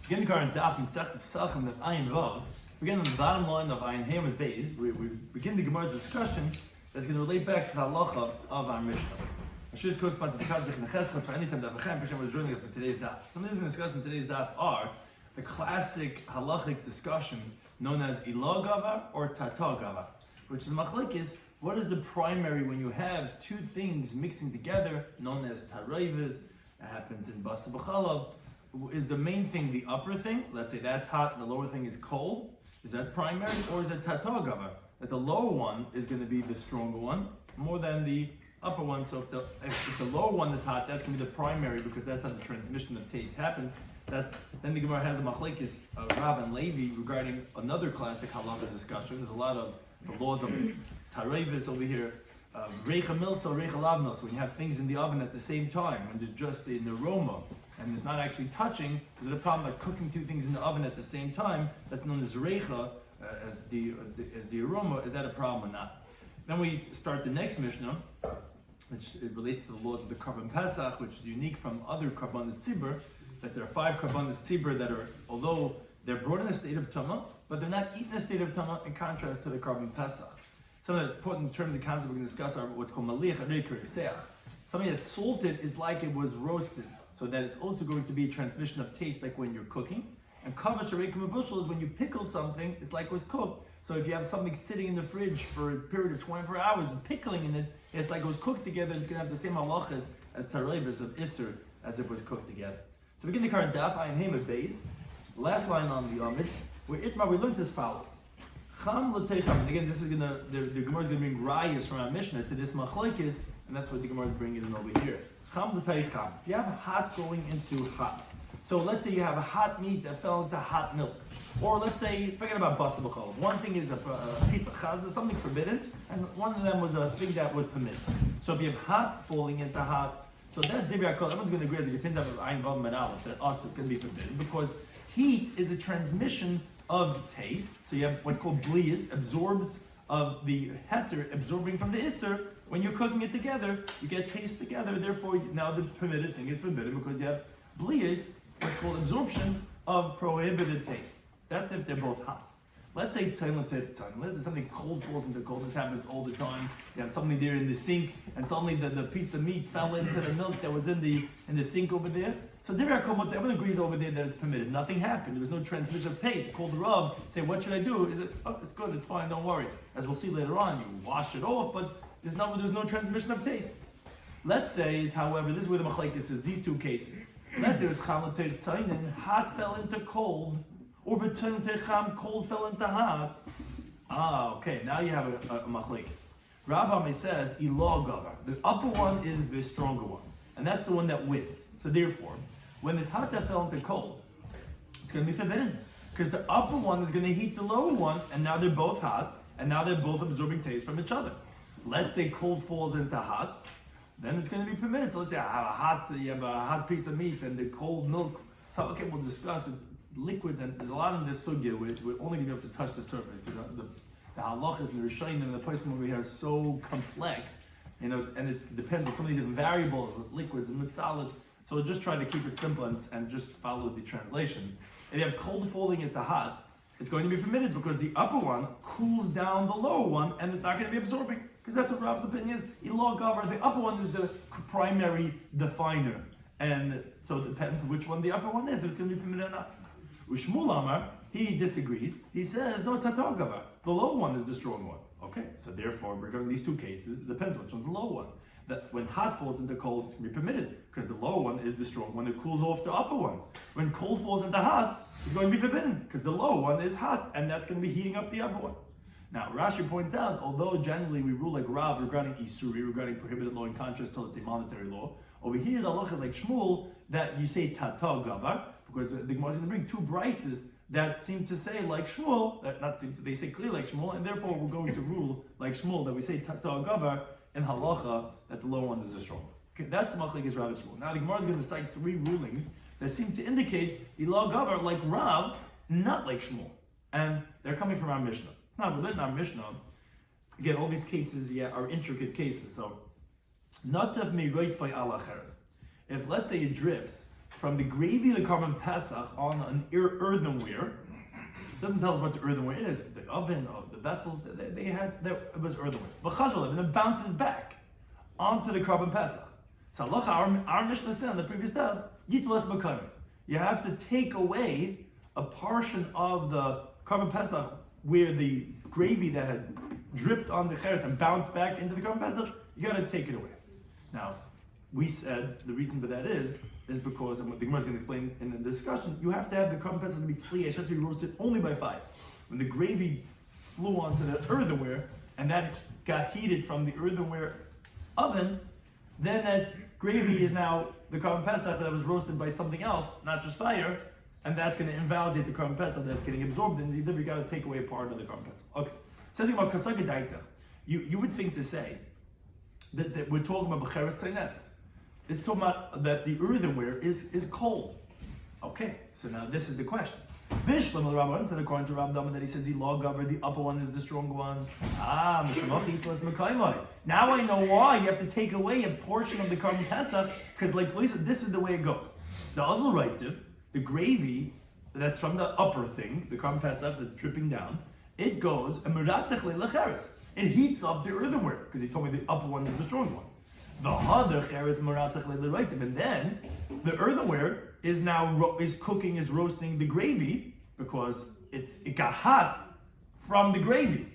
Begin the current Daf Pesachim Daf Ayin Vav. Begin on the bottom line of Ayin Ham and Beis. We begin the Gemara's discussion that's going to relate back to the halacha of our Mishnah. Ashur's corresponds to the Pesachim Nechescha for any time Daf Hashem. Hashem was joining us for today's Daf. Some of these we're discussing in today's Daf are the classic halachic discussion known as Ilah Gava or Tata Gava, which is machlekes. What is the primary when you have two things mixing together, known as tarayvas? That happens in Basa B'chalav. Is the main thing the upper thing? Let's say that's hot and the lower thing is cold. Is that primary, or is it tatagava? That the lower one is going to be the stronger one more than the upper one. So if the lower one is hot, that's going to be the primary because that's how the transmission of taste happens. Then the Gemara has a machlekes Rav and Levi regarding another classic halacha discussion. There's a lot of the laws of tarevis over here. Reicha milsa, reicha lav milsa. When you have things in the oven at the same time, when there's just an aroma and it's not actually touching, is it a problem like cooking two things in the oven at the same time? That's known as reicha, as the aroma. Is that a problem or not? Then we start the next Mishnah, which it relates to the laws of the Karban Pesach, which is unique from other Karban Tzibur, that there are 5 Karban Tzibur that are, although they're brought in a state of Tumah, but they're not eaten in a state of Tumah in contrast to the Karban Pesach. Some of the important terms and concepts we're going to discuss are what's called Maliach and Reikir. Something that's salted is like it was roasted, so that it's also going to be a transmission of taste like when you're cooking. And Kavash or Reikir Mavushal is when you pickle something, it's like it was cooked. So if you have something sitting in the fridge for a period of 24 hours and pickling in it, it's like it was cooked together, it's going to have the same halachas as Tareibas of Isser as if it was cooked together. So begin the current Daf, Ayin Ham at Beis. Last line on the Yomid, where Itmar we learned as follows. And again, this is the Gemara is going to bring rayas from our Mishnah to this machlekes, and that's what the Gemara is bringing in over here. If you have hot going into hot, so let's say you have a hot meat that fell into hot milk, or let's say, forget about basa b'chol. One thing is a piece of chazah, something forbidden, and one of them was a thing that was permitted. So if you have hot falling into hot, so that divrei hakol, everyone's going to agree as a getinda of ayin vav medalef that us it's going to be forbidden because heat is a transmission of taste. So you have what's called blias, absorbs of the heter, absorbing from the isser. When you're cooking it together, you get taste together. Therefore, now the permitted thing is forbidden because you have blias, what's called absorptions of prohibited taste. That's if they're both hot. Let's say let's say something cold falls into cold. This happens all the time. You have something there in the sink, and suddenly the piece of meat fell into the milk that was in the sink over there. So everyone agrees over there that it's permitted. Nothing happened. There was no transmission of taste. Called the Rav, say, what should I do? Is it? Oh, it's good. It's fine. Don't worry. As we'll see later on, you wash it off, but there's no transmission of taste. Let's say, however, this is where the machlekes is. These two cases. Let's say it was hot fell into cold, or cold fell into hot. Okay. Now you have a machlekes. Rav Ame says Ilah Gava. The upper one is the stronger one, and that's the one that wins. So therefore, when it's hot that fell into cold, it's going to be forbidden because the upper one is going to heat the lower one, and now they're both hot, and now they're both absorbing taste from each other. Let's say cold falls into hot, then it's going to be permitted. So let's say you have a hot piece of meat and the cold milk. So okay, we'll discuss it. It's liquids, and there's a lot in this sugya which we're only going to be able to touch the surface. The halachas and the Rishonim and the person over here are so complex, and it depends on so many different variables with liquids and with solids. So we'll just try to keep it simple and just follow the translation. If you have cold falling into hot, it's going to be permitted because the upper one cools down the lower one and it's not going to be absorbing. Because that's what Rav's opinion is. Ilah Gava, the upper one is the primary definer. And so it depends which one the upper one is, if it's going to be permitted or not. Ushmul Amar, he disagrees. He says, no, Tata Gava. The lower one is the strong one. Okay, so therefore, regarding these two cases, it depends which one's the lower one. That when hot falls into cold, it's going to be permitted because the lower one is the strong one. It cools off the upper one. When cold falls into hot, it's going to be forbidden because the lower one is hot and that's going to be heating up the upper one. Now, Rashi points out, although generally we rule like Rav regarding Isuri, regarding prohibited law in contrast to, let's say, monetary law, over here the halacha is like Shmuel that you say Tata Gavar because the Gemara is going to bring 2 brises that seem to say like Shmuel, they say clearly like Shmuel, and therefore we're going to rule like Shmuel that we say Tata Gavar in halacha that the lower one is the stronger. Okay, that's machlekes Rav and Shmuel. Now the Gemara is going to cite 3 rulings that seem to indicate Ilah Gavar like Rav, not like Shmuel, and they're coming from our Mishnah. Now within our Mishnah, again, all these cases are intricate cases. So, natav mi roitfay ala cheres. If let's say it drips from the gravy of the Korban Pesach on an earthenware. It doesn't tell us what the earthenware is, the oven or the vessels, it was earthenware. And it bounces back onto the Korban Pesach. So Allah, our Mishnah said on the previous step, you have to take away a portion of the Korban Pesach where the gravy that had dripped on the cheres and bounced back into the Korban Pesach, you got to take it away. Now, we said the reason for that is because, and what the Gemara is going to explain in the discussion, you have to have the Korban Pesach to be tzliya, it has to be roasted only by fire. When the gravy flew onto the earthenware, and that got heated from the earthenware oven, then that gravy is now the Korban Pesach that was roasted by something else, not just fire, and that's going to invalidate the Korban Pesach that's getting absorbed in the, you got to take away a part of the Korban Pesach. Okay. Says about kasaka daita. You would think to say that we're talking about b'cheres seinedes. It's talking about that the earthenware is cold. Okay, so now this is the question. Bishlam the Rabban said according to Rab Dama that he says the law governed, the upper one is the strong one. Now I know why you have to take away a portion of the Korban Pesach, because like Lisa, this is the way it goes. The Azul Reitiv, the gravy that's from the upper thing, the Korban Pesach that's dripping down, it goes and it heats up the earthenware, because he told me the upper one is the strong one. And then the earthenware is now is roasting the gravy because it got hot from the gravy.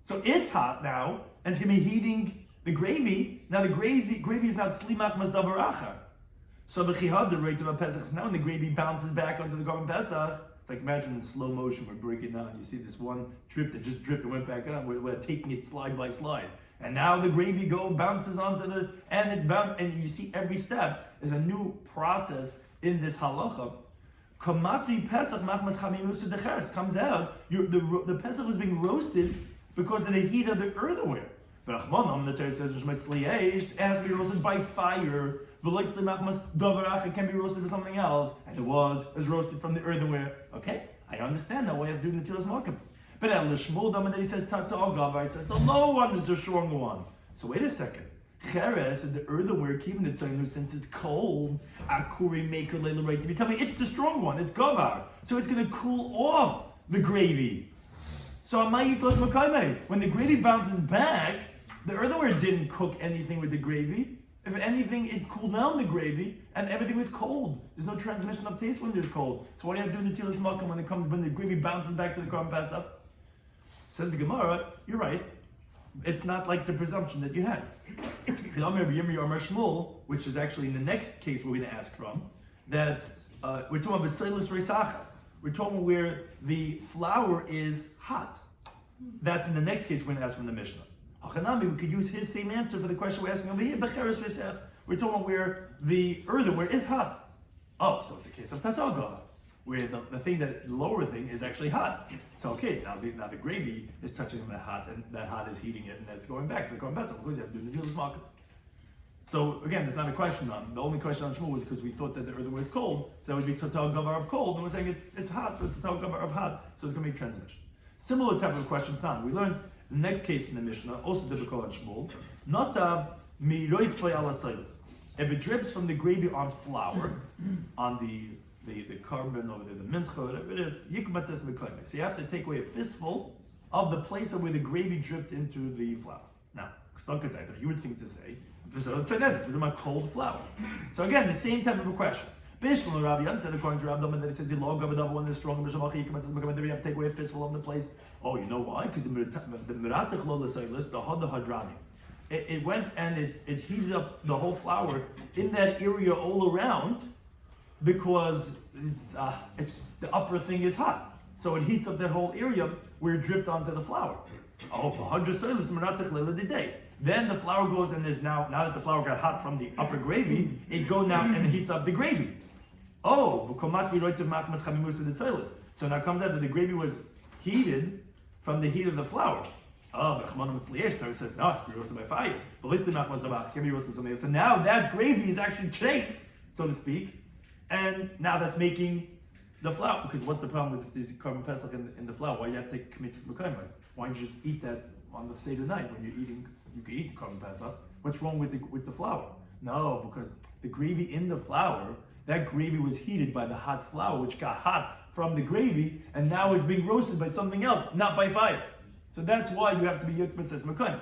So it's hot now, and it's going to be heating the gravy. Now the gravy is now tzlimach masdavar achar. So the chihad, the rate of a Pesach, so now when the gravy bounces back onto the Korban Pesach, it's like imagine in slow motion we're breaking down. You see this one drip that just dripped and went back on. We're taking it slide by slide. And now the gravy bounces onto and you see every step is a new process in this halacha. Kamatri Pesach machmas chamimus the cheres comes out. The Pesach was being roasted because of the heat of the earthenware. But Achmanom, the Torah says it has to be roasted by fire. It can be roasted with something else, and it was roasted from the earthenware. Okay, I understand that way of doing the Tilas Malkim. But at Lishmul Dama that he says Tata Gava, he says the low one is the stronger one. So wait a second. Cheres and the earthenware keeping the tzaynu since it's cold. Akuri maker leila right. You tell me it's the strong one. It's gavar, so it's going to cool off the gravy. So when the gravy bounces back, the earthenware didn't cook anything with the gravy. If anything, it cooled down the gravy, and everything was cold. There's no transmission of taste when there's cold. So what do you have to do in the Tilas Malkim when the gravy bounces back to the Korban Pesach? Says the Gemara, you're right. It's not like the presumption that you had. Which is actually in the next case we're going to ask from, that we're talking about B'Seilis Reisachas. We're talking where the flour is hot. That's in the next case we're going to ask from the Mishnah. We could use his same answer for the question we're asking over here. We're talking about where the earthenware is hot. Oh, so it's a case of Tataga, where the thing the lower thing is actually hot. So okay, now the gravy is touching that hot, and that hot is heating it, and that's going back to the Korban Pesach. Of course, you have to do the Tilas Malkim. So again, there's not a question on. The only question on Shmuel was because we thought that the earthenware is cold, so that would be Total Gavar of cold, and we're saying it's hot, so it's Total Gavar of hot, so it's going to be transmission. Similar type of question, Tan. We learned the next case in the Mishnah, also difficult on Shmuel, Notav miroit ala silas. If it drips from the gravy on flour, on the carbon over there, the mincha, whatever it is, yikmatzes mekoyme. So you have to take away a fistful of the place where the gravy dripped into the flour. Now, you would think to say, we're talking about cold flour. So again, the same type of a question. Bishlam Rabbi said according to Rabbi Dama that it says the log of a double one is strong. You have to take away a fistful of the place. Oh, you know why? Because the meratach lo l'seilis, the hod hadrani, it went and it heated up the whole flour in that area all around because it's the upper thing is hot, so it heats up that whole area where it dripped onto the flour. Oh, the hod seilis meratach lo l'didei. Then the flour goes and there's now that the flour got hot from the upper gravy, it goes now and it heats up the gravy. Oh, so now it comes out that the gravy was heated from the heat of the flour. Oh, but Torah says no, it's to be roasted by fire. But it can be roasted something else. So now that gravy is actually chafed, so to speak, and now that's making the flour. Because what's the problem with this Korban Pesach in the flour? Why do you have to take kmitzvahs mekayim? Why don't you just eat that on the Seder night when you're eating? You can eat the Korban Pesach. What's wrong with the flour? No, because the gravy in the flour That gravy was heated by the hot flour, which got hot from the gravy, and now it's being roasted by something else, not by fire. So that's why you have to be Yuk Mitzvahs Mekayim.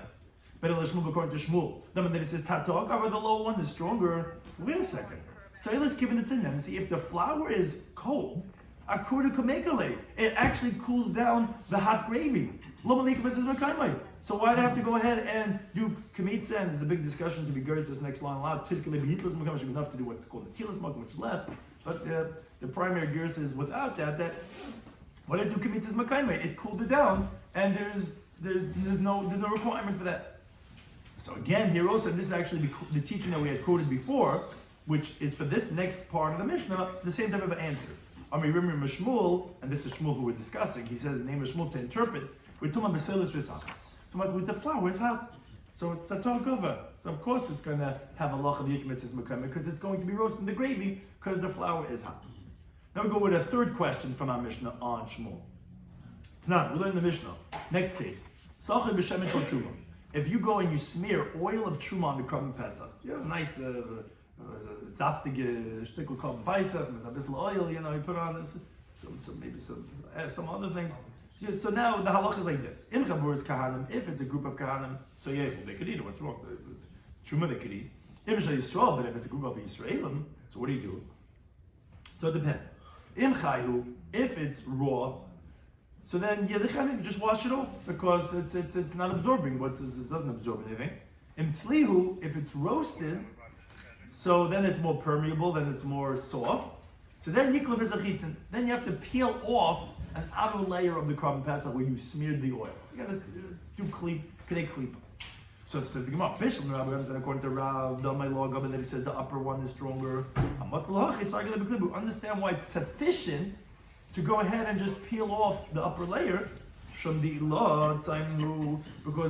But according to Shmuel, then it says Tatok, however the low one is stronger. So wait a second. So let's give it a tin and see if the flour is cold. It actually cools down the hot gravy. So why do I have to go ahead and do kamitza? And there's a big discussion to be gersh this next line a lot. Should be enough to do what's called the tilas makom, which is less. But the primary gersh is without that when I do kamitza makaymai, it cooled it down, and there's no requirement for that. So again, here also, this is actually the teaching that we had quoted before, which is for this next part of the Mishnah, the same type of an answer. I mean, remember Shmuel, and this is Shmuel who we're discussing. He says the name of Shmuel to interpret. We're talking about basilis v'sachas. With the flour, it's hot. So it's tatar gova. So of course it's going to have a loch of yik mitzvahs mekayim because it's going to be roasting the gravy because the flour is hot. Now we go with a third question from our Mishnah on Shmuel. It's not. We learn the Mishnah. Next case. Sachar b'shemen shel truma. If you go and you smear oil of truma on the korban pesach, you have a nice zaftige shtickle korban pesach with a bit of oil. You put on this, maybe some other things. So now the halacha is like this: Im chabur is kahanim. If it's a group of kahanim, so yes, they could eat it. What's wrong? Truma they could eat. Im shel Yisrael, but if it's a group of Yisraelim, so what do you do? So it depends. Im chayu, if it's raw, so then you just wash it off because it's not absorbing. It doesn't absorb anything. Im tzlihu, if it's roasted, so then it's more permeable, then it's more soft. So then yiklav is a chitzin. Then you have to peel off an outer layer of the korban pesach where you smeared the oil. You gotta do kedei klipa. So it says the Gemara, according to Rav, my log of it, that he says the upper one is stronger. Understand why it's sufficient to go ahead and just peel off the upper layer. Because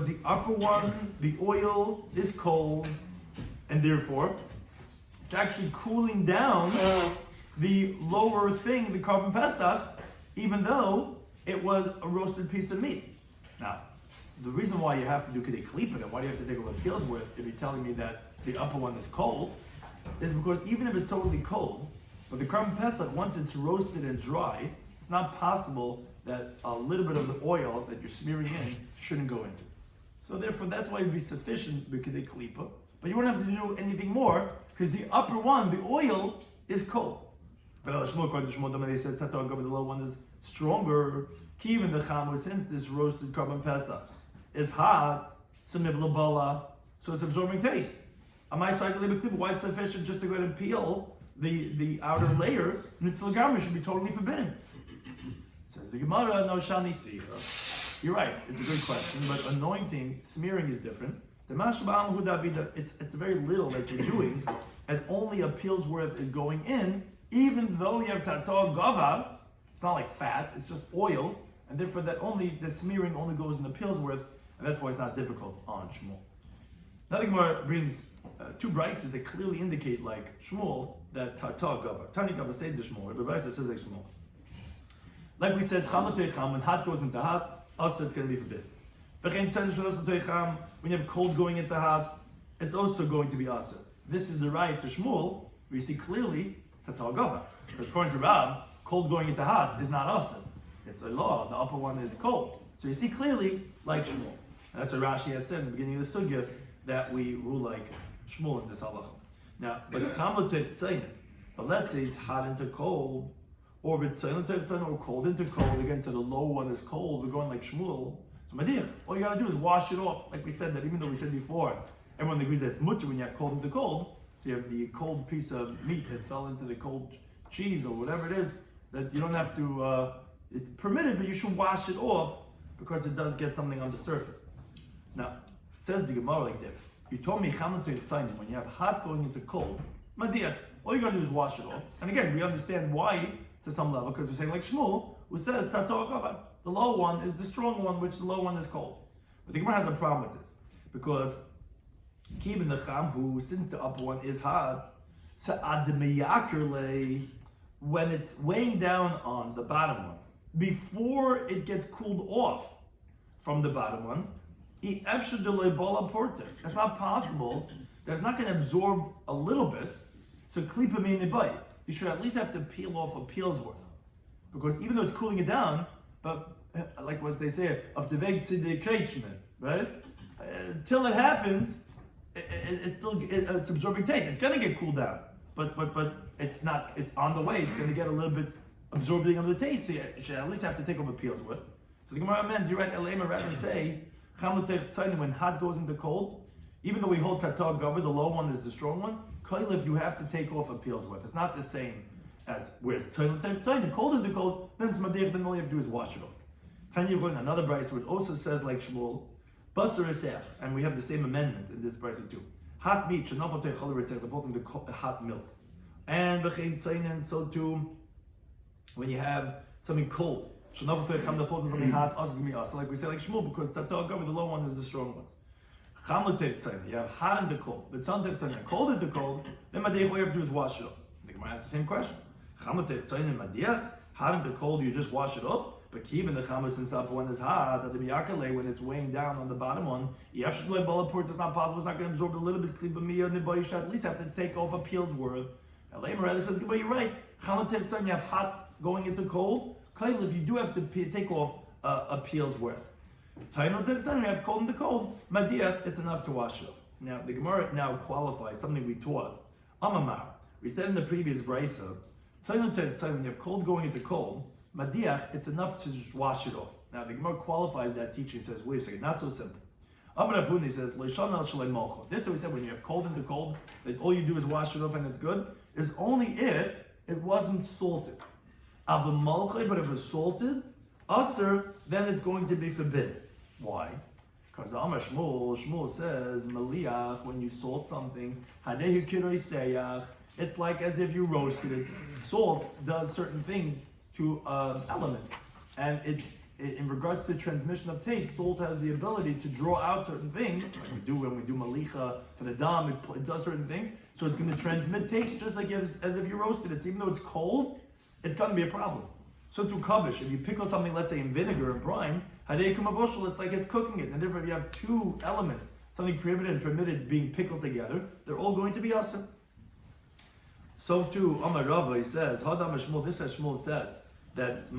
the upper one, the oil is cold, and therefore it's actually cooling down the lower thing, the korban pesach, even though it was a roasted piece of meat. Now, the reason why you have to do kedei klipa, and why do you have to take a little peels with, if you're telling me that the upper one is cold, is because even if it's totally cold, but the korban pesach, once it's roasted and dry, it's not possible that a little bit of the oil that you're smearing in shouldn't go into. So therefore, that's why it would be sufficient with kedei klipa, but you wouldn't have to do anything more, because the upper one, the oil, is cold. But according to Shmuel, he says the low one is stronger. Even the chamer, since this roasted korban pesach is hot, so it's absorbing taste. Why it's sufficient just to go ahead and peel the outer layer? Nitzil should be totally forbidden. Says the Gemara, no shani sicha. You're right. It's a good question, but anointing, smearing is different. The mashba'al hudavida, it's very little that you're doing, and only a peel's worth is going in. Even though you have tatar gava, it's not like fat, it's just oil, and therefore the smearing only goes in the peel's worth, and that's why it's not difficult on Shmuel. Now the Gemara brings two brises that clearly indicate, like Shmuel, that tatar gava. Tani gava said to Shmuel, the brise says like Shmuel. Like we said, cham when hot goes into hot, also it's going to be forbidden. When you have cold going into hot, it's also going to be asa. This is the right to Shmuel, where you see clearly tatar gava. Because according to Rab, cold going into hot is not asa. It's a law. The upper one is cold. So you see clearly like Shmuel. And that's what Rashi had said in the beginning of the sugya, that we rule like Shmuel in this halacha. Now, but let's say it's hot into cold, or if it's or cold into cold, again, so the low one is cold, we're going like Shmuel. So Madich, all you gotta do is wash it off. Like we said, that even though we said before, everyone agrees that it's mutter when you have cold into cold. So you have the cold piece of meat that fell into the cold cheese or whatever it is, that you don't have to, it's permitted, but you should wash it off because it does get something on the surface. Now, it says the Gemara like this. You told me when you have hot going into cold, Madich, all you gotta do is wash it off. And again, we understand why to some level, because we're saying like Shmuel, who says tatar gava. The low one is the strong one, which the low one is cold. But the Gemara has a problem with this, because Kibin the Cham, who since the upper one is hot, when it's weighing down on the bottom one, before it gets cooled off from the bottom one, that's not possible. That's not going to absorb a little bit. So klipa meinibai. you should at least have to peel off a peel's worth. Because even though it's cooling it down, but like what they say, of the weg to the kreitschmen, right? Till it happens, it's absorbing taste. It's gonna get cooled down, but it's not. It's on the way. It's gonna get a little bit absorbing of the taste. So you should at least have to take off a peel's worth. So the Gemara amends. You write Elema rather say when hot goes into cold. Even though we hold tatar gover, the low one is the strong one. Koilif, you have to take off a peel's worth. It's not the same as where it's cold into cold. Then it's madech. Then all you have to do is wash it off. Tanya Gun, another brayso, which also says like Shmuel, basar esech, and we have the same amendment in this brayso too. Hot meat should not take choler esech, the falls into hot milk, and b'chein tzayin, so too when you have something cold, should not take cham the falls into something hot. Us is mi'as. So like we say like Shmuel, because tatar gover, the low one is the strong one. Cham l'teich tzayin, you have hot and the cold, but some teich tzayin, cold and the cold. Then madech, all you have to do is wash it off. The Gemara asks the same question. Cham l'teich tzayin and madech, hot and the cold, you just wash it off. But keep in the chametz and stuff when it's hot, at the miyakale, when it's weighing down on the bottom one, it's not possible, it's not going to absorb a little bit, you should at least have to take off a peel's worth. And Lamer says, but you're right, you have hot going into cold, if you do have to take off a peel's worth. You have cold into cold, it's enough to wash off. Now, the Gemara now qualifies something we taught. Amamar, we said in the previous brisa, when you have cold going into cold, Madiach, it's enough to just wash it off. Now the Gemara qualifies that teaching, says, wait a second, not so simple. Amar Avuni says, this is what we said, when you have cold into cold, that all you do is wash it off and it's good, is only if it wasn't salted. But if it was salted, aser, then it's going to be forbidden. Why? Because Amar Shmuel says, Maliach, when you salt something, Hadehu kiroi seyach, it's like as if you roasted it. Salt does certain things to element, and it in regards to transmission of taste, salt has the ability to draw out certain things, like we do when we do malicha for the dam, it does certain things, so it's going to transmit taste just like as if you roasted it. So even though it's cold, it's going to be a problem. So to kavish, if you pickle something, let's say in vinegar and brine, it's like it's cooking it, and therefore if you have two elements, something prohibited and permitted being pickled together, they're all going to be awesome. So too, Amar Rava, he says, Hadam Shmuel, this as Shmuel says, that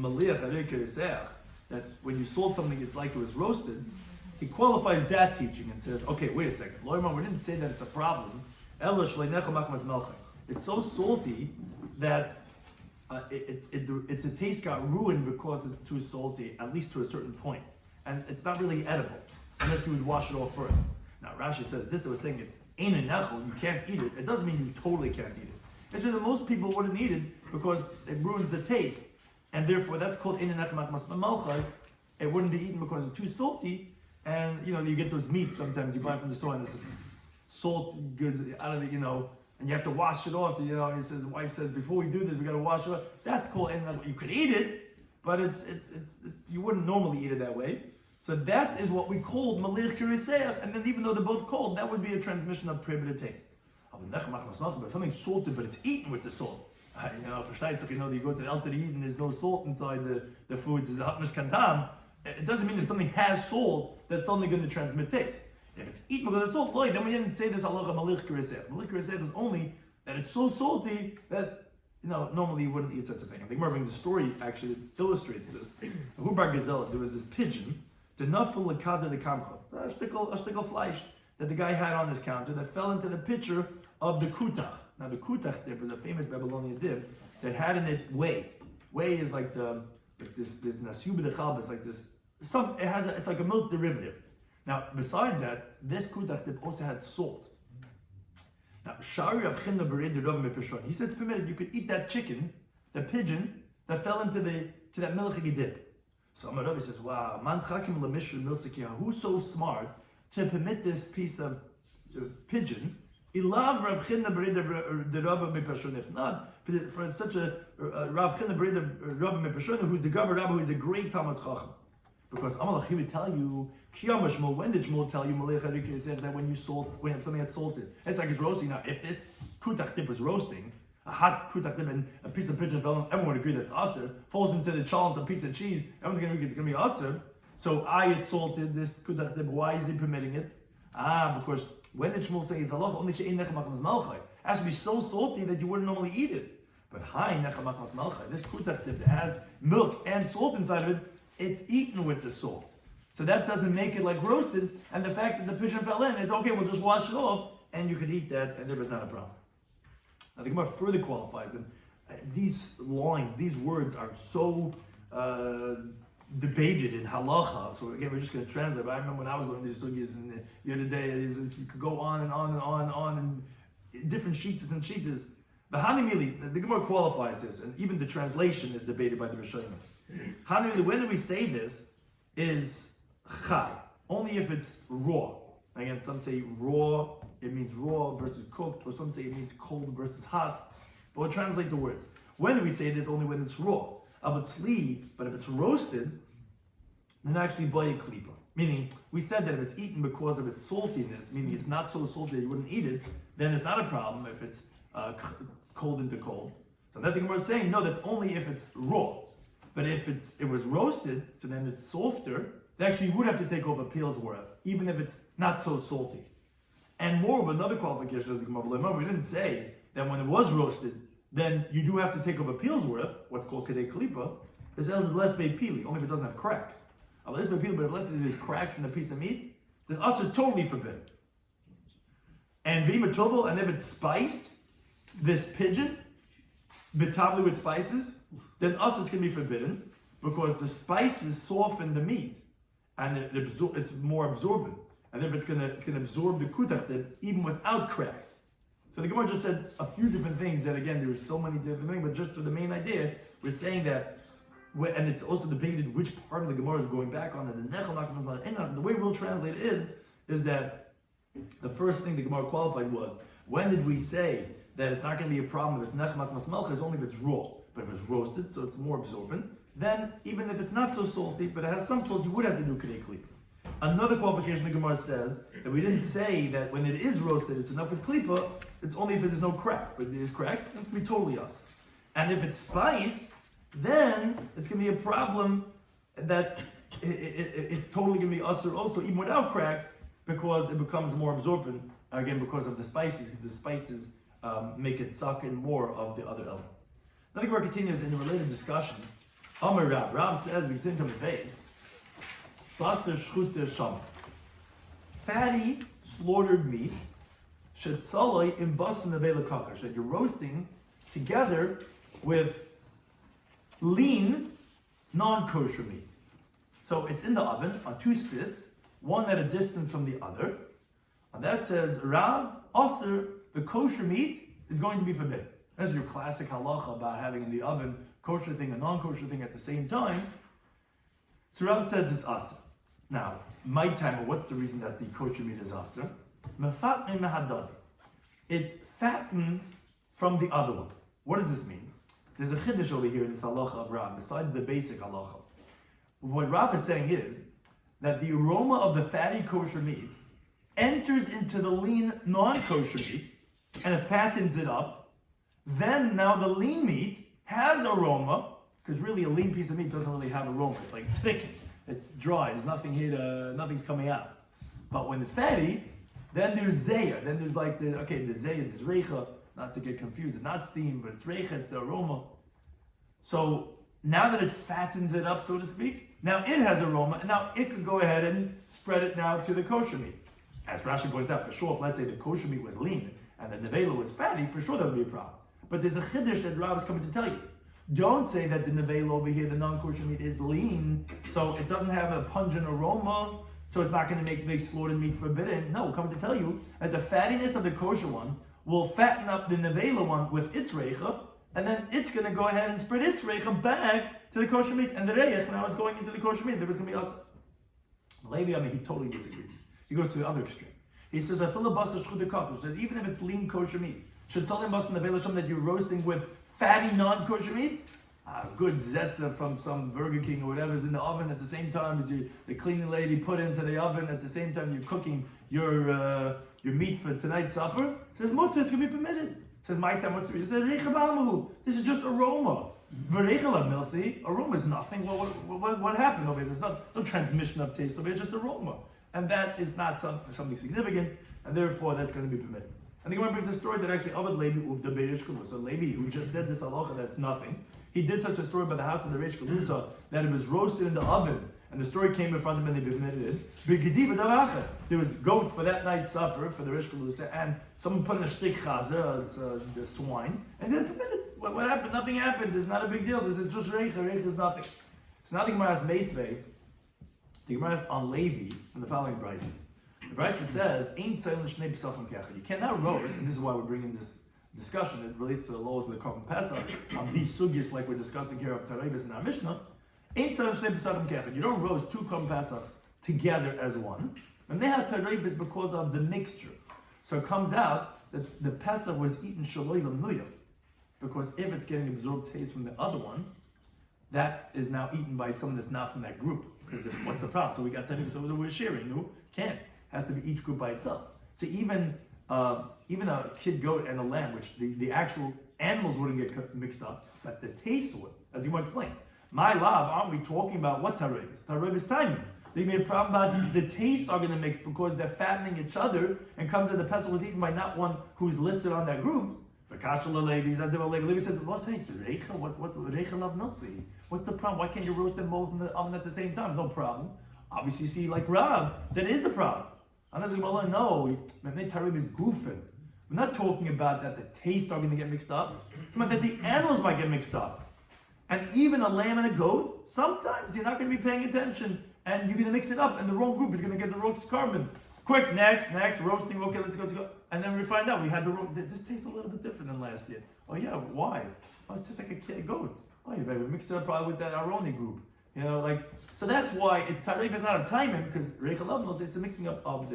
that when you salt something, it's like it was roasted. He qualifies that teaching and says, okay, wait a second, Loimar, we didn't say that it's a problem. It's so salty that the taste got ruined because it's too salty, at least to a certain point. And it's not really edible, unless you would wash it off first. Now Rashi says this, they were saying it's ein nechel, you can't eat it. It doesn't mean you totally can't eat it. It's just that most people wouldn't eat it because it ruins the taste. And therefore, that's called in malchai. It wouldn't be eaten because it's too salty. And you get those meats sometimes you buy from the store, and there's salt goes out of it, and you have to wash it off. He says, the wife says, before we do this, we got to wash it off. That's called in. You could eat it, but it's you wouldn't normally eat it that way. So that is what we called malir kiriseach. And then even though they're both cold, that would be a transmission of prohibited taste. But something salted, but it's eaten with the salt. For Schneitzer, you go to the Alter Eden, there's no salt inside the food, there's hatmish kantam. It doesn't mean that something has salt that's only going to transmit taste. If it's eaten because of salt, then we didn't say this halacha malich kirisech. Malich kirisech is only that it's so salty that normally you wouldn't eat such a thing. I think we're brings a story actually that illustrates this. Hubar Gazelle, there was this pigeon, the nafel lekada the kamcha, a shtickle fleisch that the guy had on his counter that fell into the pitcher of the kutach. Now the kutach dip was a famous Babylonian dip that had in it whey. Whey is like this nasiu b'dechalba. It's like this. It's like a milk derivative. Now besides that, this kutach dip also had salt. Now shari of chinna bered rav mepeshon. He said it's permitted. You could eat that chicken, the pigeon that fell into that milchigi dip. So Amar Rabbi says, "Wow, man chakim lemishur milsikia. Who's so smart to permit this piece of pigeon?" Ilav Rav Chinna Bereda the Rav Mepashon. If not for such a Rav Chinna Bereda Rav Mepashon, who's the Gavar Rabbi, who is a great Talmud Chacham. Because Amalach would tell you, Kiyama Shmuel, when did Shmuel tell you Malech Harikir said that when something that's salted, it's like it's roasting. Now, if this kutach dip was roasting, a hot kutach dip and a piece of pigeon fell, everyone would agree that's aser. Falls into the chalent, a piece of cheese, everyone's going to agree it's going to be aser. So it's salted, this kutach dip, why is he permitting it? Because when did Shmuel say it's halach only she'ein nechem malchai? It has to be so salty that you wouldn't normally eat it. But this kutach that has milk and salt inside of it, it's eaten with the salt. So that doesn't make it like roasted, and the fact that the pishon fell in, it's okay, we'll just wash it off, and you could eat that, and there was not a problem. Now the Gemara further qualifies it. These lines, these words are so debated in halacha. So again, we're just going to translate. But I remember when I was learning these sugyas and the other day, you could go on and on and on and on, and different sheets and sheets. The Hanimili, the Gemara qualifies this, and even the translation is debated by the Rabbi Shloimy. Hanimili, when do we say this? Is chai, only if it's raw. Again, some say raw, it means raw versus cooked, or some say it means cold versus hot. But we'll translate the words. When do we say this? Only when it's raw. But if it's roasted, then actually by a klipa. Meaning, we said that if it's eaten because of its saltiness, meaning it's not so salty that you wouldn't eat it, then it's not a problem if it's cold into cold. So that thing we're saying, no, that's only if it's raw. But if it was roasted, so then it's softer, then actually you would have to take over a peel's worth, even if it's not so salty. And more of another qualification as the Gemara, remember, we didn't say that when it was roasted, then you do have to take over peel's worth, what's called kadei klipa, is less bei pili, only if it doesn't have cracks. Less bei pili, but if let's say there's cracks in the piece of meat, then us is totally forbidden. And v'ima tovel, and if it's spiced, this pigeon, betabli with spices, then us is going to be forbidden, because the spices soften the meat, and it's more absorbent. And if it's going to absorb the kutach even without cracks. So the Gemara just said a few different things that, again, there were so many different things, but just for the main idea, we're saying that, and it's also debated which part of the Gemara is going back on, and the way we'll translate it is that the first thing the Gemara qualified was, when did we say that it's not going to be a problem if it's nechmat masmelcha, it's only if it's raw. But if it's roasted, so it's more absorbent, then even if it's not so salty, but it has some salt, you would have to do kadei klipa. Another qualification the Gemara says that we didn't say that when it is roasted, it's enough with klipa, it's only if there's no cracks. But if there's cracks, it's going to be totally us. And if it's spiced, then it's going to be a problem that it's totally going to be us or also, even without cracks, because it becomes more absorbent, again, because of the spices. The spices make it suck in more of the other element. Now the Gemara continues in a related discussion. Amar Rav. Rav says, we think of the base, Basar shchute sham. Fatty slaughtered meat, shetzaloi in basan nevela kachar, that you're roasting together with lean, non-kosher meat. So it's in the oven on two spits, one at a distance from the other. And that says, Rav, Aser, the kosher meat is going to be forbidden. That's your classic halacha about having in the oven kosher thing and non-kosher thing at the same time. So Rav says it's Aser. Now, my time, what's the reason that the kosher meat is Aser? Mefatne mehadadi. It fattens from the other one. What does this mean? There's a chiddush over here in this halacha of Rav, besides the basic halacha. What Rav is saying is that the aroma of the fatty kosher meat enters into the lean non-kosher meat and it fattens it up. Then now the lean meat has aroma, because really a lean piece of meat doesn't really have aroma. It's like thick, it's dry, there's nothing here, nothing's coming out. But when it's fatty, then there's zeya, then there's like the zeya, there's reicha, not to get confused, it's not steam, but it's reicha, it's the aroma. So now that it fattens it up, so to speak, now it has aroma, and now it could go ahead and spread it now to the kosher meat. As Rashi points out, for sure, if let's say the kosher meat was lean and the nevela was fatty, for sure that would be a problem. But there's a chiddush that Rav is coming to tell you. Don't say that the nevela over here, the non-kosher meat, is lean, so it doesn't have a pungent aroma, so it's not going to make the slaughtered meat forbidden. No, we're coming to tell you that the fattiness of the kosher one will fatten up the nevela one with its reicha, and then it's going to go ahead and spread its reicha back to the kosher meat, and the reich now is going into the kosher meat. There was going to be us. Levi, he totally disagrees. He goes to the other extreme. He says that even if it's lean kosher meat, should something bust in the velasham that you're roasting with fatty non-kosher meat? Good zetza from some Burger King or whatever is in the oven at the same time as the cleaning lady put into the oven at the same time you're cooking your meat for tonight's supper. Says mutter, it's going to be permitted. Says my time, what's the reason? Says reicha. This is just aroma. Milsi, aroma is nothing. What happened over here? There's no transmission of taste over here, just aroma. And that is not something significant, and therefore that's going to be permitted. And the Gemara brings a story that actually Avad Levi the Reish Galusa. So Levi, who just said this halacha, that's nothing. He did such a story by the house of the Reish Galusa that it was roasted in the oven, and the story came in front of him and they admitted it. There was goat for that night's supper for the Reish Galusa, and someone put in a shtik chazer, the swine, and they permitted. What happened? Nothing happened. It's not a big deal. This is just reicha. Reicha is nothing. So now the Gemara has Meisvei. The Gemara has on Levi in the following brisa. The brisa says, "Ain't silent shnei Pesachim kechad." You cannot roast, and this is why we're bringing this discussion. It relates to the laws of the Korban Pesach on these sugyas, like we're discussing here of Tarevis in our Mishnah. Ain't silent shnei Pesachim kechad. You don't roast two Korban Pesachs together as one. And they have Tarevis because of the mixture. So it comes out that the Pesach was eaten shaloi l'mnuyah, because if it's getting absorbed taste from the other one, that is now eaten by someone that's not from that group. Because what's the problem? So we got that, so we're sharing. No, can't. Has to be each group by itself. So even a kid goat and a lamb, which the actual animals wouldn't get mixed up, but the taste would, as Yoma explains. My lab, aren't we talking about what tarev is? Tarev is timing. They made a problem about the tastes are going to mix because they're fattening each other, and comes that the pesach was eaten by not one who's listed on that group. Levi says, "What's reicha? What reicha love milsi? What's the problem? Why can't you roast them both in the oven at the same time? No problem. Obviously, see, like Rav, that is a problem. No, Tarib is goofing. We're not talking about that the tastes are going to get mixed up. We're talking about that the animals might get mixed up. And even a lamb and a goat, sometimes you're not going to be paying attention, and you're going to mix it up, and the wrong group is going to get the wrong carbon. Quick, next, roasting, okay, let's go. And then we find out we had this tastes a little bit different than last year. Oh yeah, why? Oh, it tastes like a goat. Oh, we mixed it up probably with that Aroni group. So that's why it's Tarif is not a timing, because Reicha Lavnos, it's a mixing up of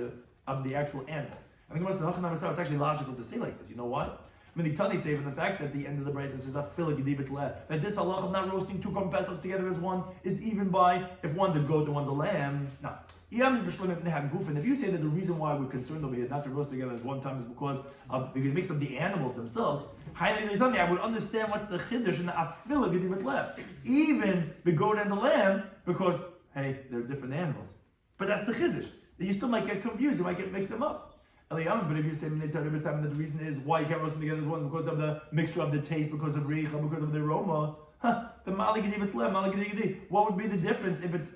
the actual animals. I think it's actually logical to say like this. You know what? I mean, the Tani say from the fact that the end of the brayso says that this halach of not roasting two Korban Pesachs together as one is even by if one's a goat and one's a lamb. Now, if you say that the reason why we're concerned over here not to roast together at one time is because of the mix of the animals themselves, I would understand what's the chiddush in the afila gedivat leb. Even the goat and the lamb, because hey, they're different animals. But that's the chiddush. You still might get confused. You might get mixed them up. But if you say that the reason is why you can't roast them together as one because of the mixture of the taste, because of reicha, because of the aroma, the malik gedivat leb, malik gedivat. What would be the difference if it's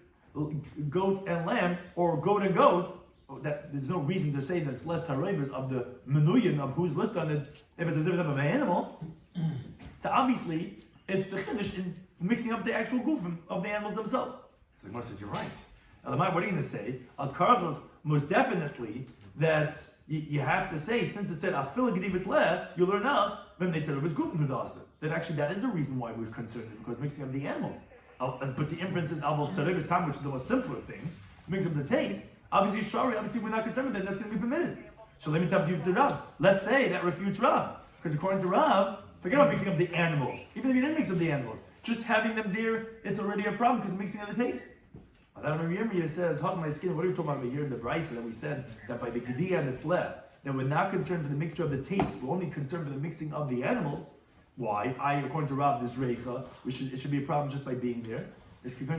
goat and lamb, or goat and goat? That there's no reason to say that it's less tareibers of the menuyin of who's listed on it if it's a different type of an animal. So obviously it's the chiddush in mixing up the actual gufim of the animals themselves. So the Gemara says you're right. Elamai, what are you going to say? Al karchov, most definitely that you have to say, since it said afil gedivat leh, you learn out when they tell it gufim hudasa. That actually that is the reason why we're concerned, because mixing up the animals. But the inference is avol tarevis time, which is the most simpler thing, mix up the taste. Obviously, shari, obviously we're not concerned with that, that's going to be permitted. So let me tell you to Rav. Let's say that refutes Rav. Because according to Rav, forget about mixing up the animals. Even if you didn't mix up the animals, just having them there, it's already a problem because mixing up the taste. Rabbi Yirmiyah says, what are you talking about here in the brisa that we said that by the Gediyah and the Tleh, that we're not concerned for the mixture of the taste, we're only concerned for the mixing of the animals. Why? According to Rav, this reicha, it should be a problem just by being there. It's talking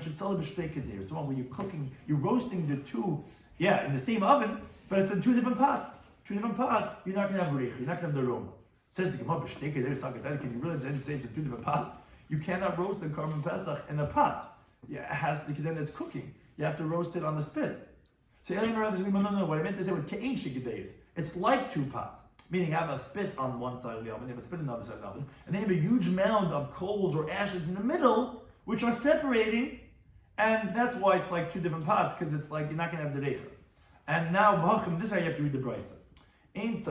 about when you're cooking, you're roasting the two, in the same oven, but it's in two different pots. You're not going to have reicha, you're not going to have the aroma. Says the Gemara, can you really then say it's in two different pots? You cannot roast the Korban Pesach in a pot. Yeah, it has to, then it's cooking. You have to roast it on the spit. So no, what I meant to say was it's like two pots. Meaning you have a spit on one side of the oven, you have a spit on the other side of the oven, and then you have a huge mound of coals or ashes in the middle, which are separating, and that's why it's like two different pots, because it's like you're not going to have the reicha. And now, this is how you have to read the brisa. You don't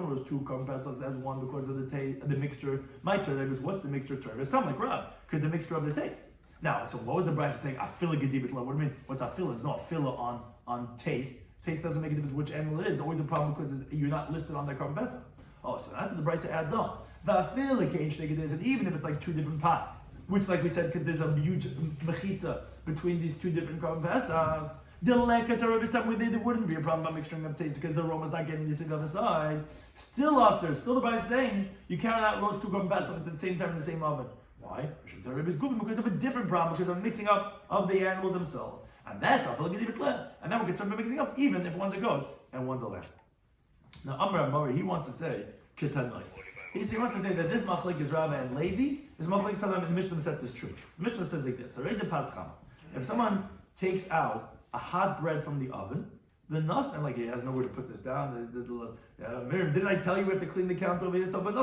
roast two Korban Pesachs as one because of the mixture. My terevis, what's the mixture of terevis? Tom like Rav, because the mixture of the taste. Now, so what was the brisa saying? Afila gedivat leh. What do you mean? What's afila? There's no afila on taste. Taste doesn't make a difference which animal it is. It's always a problem because you're not listed on the Korban Pesach. Oh, so that's what the brisa adds on. And even if it's like two different pots, which, like we said, because there's a huge mechitza between these two different Korban Pesachs, there wouldn't be a problem about mixing up taste because the aroma's not getting you to the other side. Still, the brisa is saying you cannot roast two Korban Pesachs at the same time in the same oven. Why? Because of a different problem, because of mixing up of the animals themselves. And that's afil gedivat leh. And now we're concerned about mixing up, even if one's a goat and one's a lamb. Now, Amar Amori, he wants to say, Ketanoi. He wants to say that this machlek is Rava and Levi, this machlek Salam in the Mishnah said this true. The Mishnah says like this, Pesachim. If someone takes out a hot bread from the oven, the nas, and like he has nowhere to put this down, Miriam, didn't I tell you we have to clean the counter over here? So, but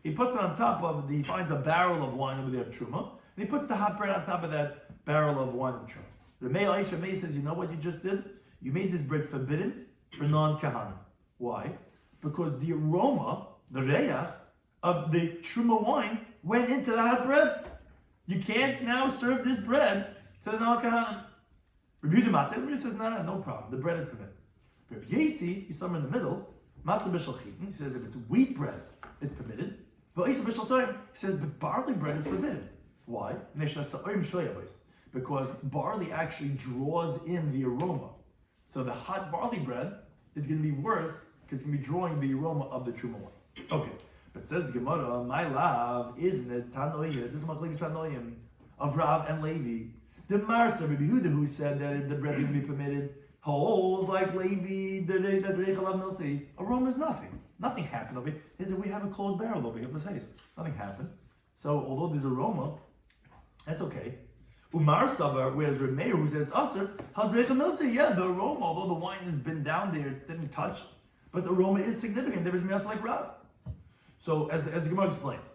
he puts it on top of, he finds a barrel of wine over there of truma, and he puts the hot bread on top of that barrel of wine of truma. Ramei says, you know what you just did? You made this bread forbidden for non-kahana. Why? Because the aroma, the reyach, of the truma wine went into the hot bread. You can't now serve this bread to the non-kahana. Rabbi Yehuda says, no problem. The bread is permitted. Rabbi Yesi, he's somewhere in the middle. He says if it's wheat bread, it's permitted. He says, but barley bread is forbidden. Why? Because barley actually draws in the aroma. So the hot barley bread is going to be worse because it's going to be drawing the aroma of the truma wine. Okay, but says the Gemara, my love, isn't it Tanoia? This is Machlekes Tanoim of Rav and Levi. The Marsa Rabbi Yehuda, who said that the bread is going to be permitted, holds like Levi, that Reichel Milsi. Aroma is nothing. Nothing happened over here. He said, we have a closed barrel over here. Nothing happened. So although there's aroma, that's okay. Umar Savar, whereas Remeir, who said it's Aser, has Reichel Milsi. Yeah, the aroma, although the wine has been down there, it didn't touch, but the aroma is significant. There is Mias like Rav. So as the Gemara explains,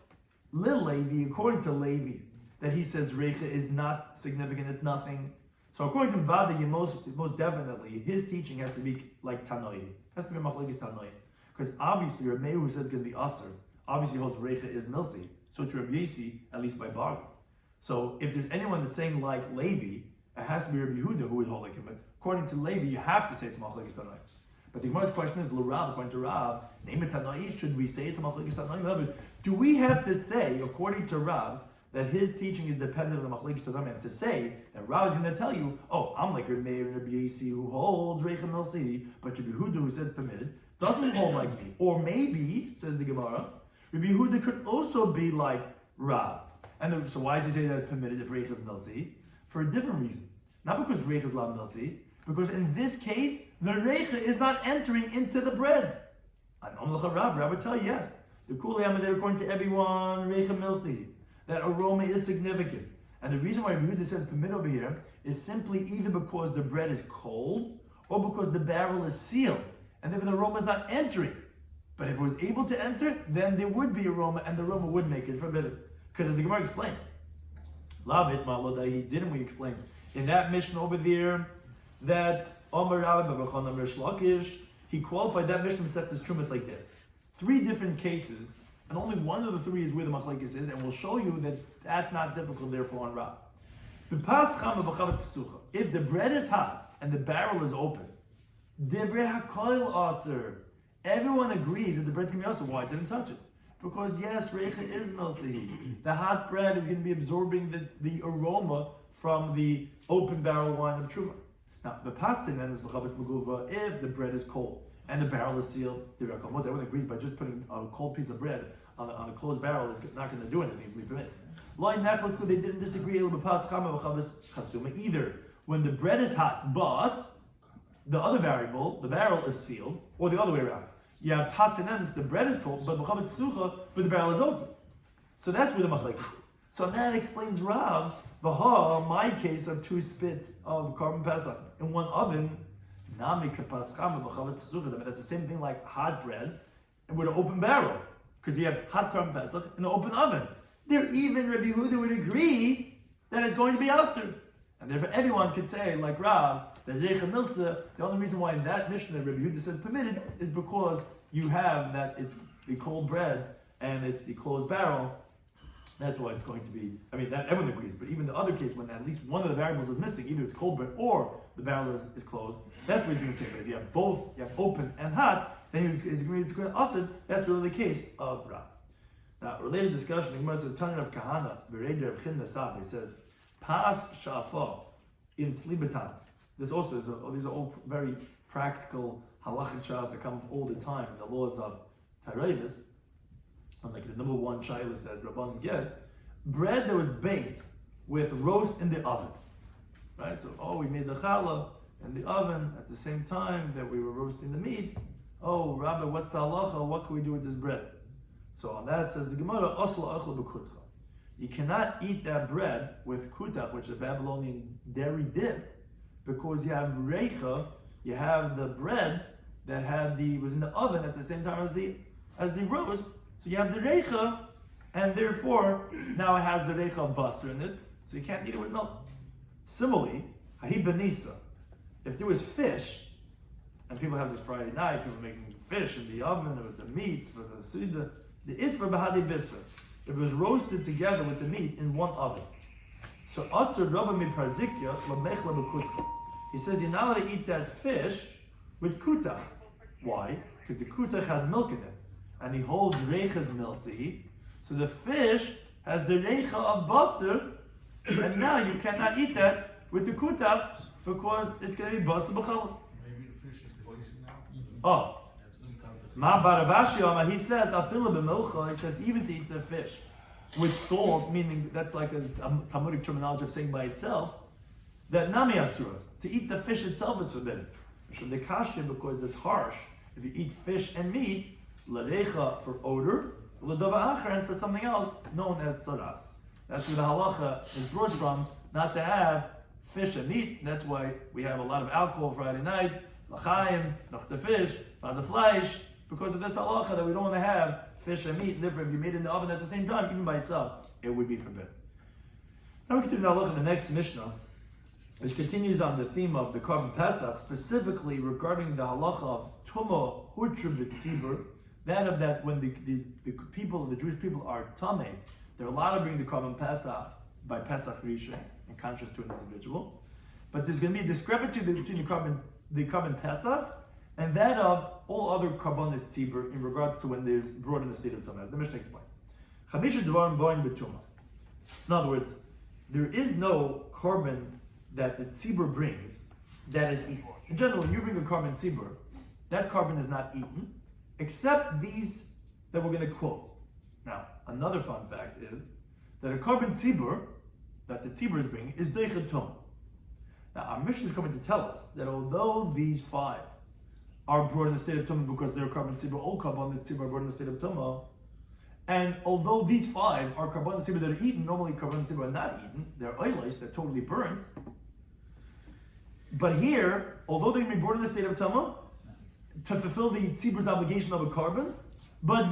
Lil Levi, according to Levi, that he says Reicha is not significant, it's nothing. So according to Vada, most definitely, his teaching has to be like Tanoi. Has to be Machlekes Tanoi. Because obviously, Rabbi who says it's going to be Aser, obviously holds Reicha is Milsi. So to Rabbi Yesi, at least by bargain. So if there's anyone that's saying like Levi, it has to be Rabbi Yehuda who would hold like him. But according to Levi, you have to say it's Machlekes Tanoi. But the Gemara's question is, L'Rav, according to Rav, name it Tanoi, should we say it's Machlekes Tanoi? In other words, do we have to say, according to Rav, that his teaching is dependent on the Machlekes Tanoi, and to say that Rav is going to tell you, oh, I'm like Rabbi Meir and Rabbi Yesi who holds Reicha Milsi, but Rabbi Yehuda who says it's permitted, doesn't hold like me. Or maybe, says the Gemara, Rabbi Yehuda could also be like Rav. And so why does he say that it's permitted if Reicha is Milsi? For a different reason. Not because Reicha is La Milsi, because in this case, the Reicha is not entering into the bread. Rav would tell you, yes. The Kuli Amadir, according to everyone, Reicha Milsi. That aroma is significant. And the reason why Rabbi Yehuda says permit over here is simply either because the bread is cold or because the barrel is sealed. And therefore the aroma is not entering. But if it was able to enter, then there would be aroma and the aroma would make it forbidden. Because as the Gemara explains, Lavit Ma'alodahi, didn't we explain in that mission over there that Omer Rabbi B'Chon Omer Shlakish, he qualified that mission set this trumas like this. 3 different cases, and only one of the 3 is where the machlekes is, and we'll show you that that's not difficult therefore on Rav. If the bread is hot and the barrel is open, everyone agrees that the bread's going to be also. Why I didn't touch it? Because yes, Reicha is Milsi. The hot bread is going to be absorbing the aroma from the open barrel wine of Truma. Now, the passin then is if the bread is cold and the barrel is sealed, everyone agrees by just putting a cold piece of bread on a closed barrel is not going to do anything. They didn't disagree either when the bread is hot, but the other variable, the barrel is sealed, or the other way around. Yeah, pasinens, the bread is cold, but the barrel is open. So that's where the machlekes is. So that explains Rav, my case of 2 spits of carbon pesach in one oven. That's the same thing like hot bread and with an open barrel, because you have hot carbon pesach in an open oven. There, even Rabbi Yehuda would agree that it's going to be aser, and therefore everyone could say, like Rav, that Reicha Milsa. The only reason why in that mission that Rabbi Yehuda says permitted is because you have that it's the cold bread and it's the closed barrel. That's why it's going to be, that everyone agrees, but even the other case when at least one of the variables is missing, either it's cold bread or the barrel is closed, that's what he's going to say. But if you have both, you have open and hot, then he's going to asid. That's really the case of Rav. Now, related discussion, the Gemara says, Tanya of Kahana, Bereder of Chin Nasab, he says, Pas Shafa in Slibatan. This also is, these are all very practical halachic shas that come all the time in the laws of Tyrayvis. Like the number 1 shilas that Rabban get, bread that was baked with roast in the oven, right? So, we made the challah in the oven at the same time that we were roasting the meat. oh, Rabbi, what's the halacha? What can we do with this bread? So on that says the Gemara, Osla Ochla B'Kutcha. You cannot eat that bread with kutach, which is a Babylonian dairy dip, because you have reicha, you have the bread that was in the oven at the same time as the roast. So you have the reicha, and therefore now it has the reicha of basar in it, so you can't eat it with milk. Similarly, hahi benisa, if there was fish, and people have this Friday night, people making fish in the oven with the meat for the sida, the itfer bahadi bisfer. It was roasted together with the meat in one oven. So asur rava mi parzikya lamechla b'kutcha. He says you're not allowed to eat that fish with kutach. Why? Because the kutach had milk in it, and he holds reicha's milsi. So the fish has the reicha of basar, and now you cannot eat that with the kutach because it's going to be basar b'challah. Maybe the fish is poison now. Oh. Ma Baravashi, he says, Afila b'milcha, he says, even to eat the fish with salt, meaning that's like a Talmudic terminology of saying by itself, that nami asura, to eat the fish itself is forbidden. Because it's harsh. If you eat fish and meat, l'recha for odor, l'dava acher, and for something else known as saras. That's where the halacha is brought from, not to have fish and meat. That's why we have a lot of alcohol Friday night, l'chaim, noch the fish, the fleish, because of this halacha that we don't want to have fish and meat. Therefore, if you made it in the oven at the same time, even by itself, it would be forbidden. Now we continue to look at the next Mishnah, which continues on the theme of the Korban Pesach, specifically regarding the halacha of Tumah Hutru B'Tzibur, that when the people, the Jewish people are Tameh, they're allowed to bring the Korban Pesach by Pesach Rishon, in contrast to an individual. But there's going to be a discrepancy between the Korban Pesach and that of all other Karbonis Tzibur in regards to when they're brought in the state of Tumah, as the Mishnah explains. Chamisha Dvarim Boin B'Tumah. In other words, there is no Korban that the Tzibur brings that is eaten. In general, when you bring a Korban Tzibur, that Korban is not eaten, except these that we're going to quote. Now, another fun fact is that a Korban Tzibur that the Tzibur is bringing is Deichet Tumah. Now, our Mishnah is coming to tell us that although these 5 are brought in the state of Tumah because they're Korban Tzibur, all Korban Tzibur are brought in the state of Tumah, and although these 5 are Korban Tzibur that are eaten, normally Korban Tzibur are not eaten, they're oilos, they're totally burnt. But here, although they're going to be brought in the state of Tumah, to fulfill the Tzibur's obligation of a Korban, but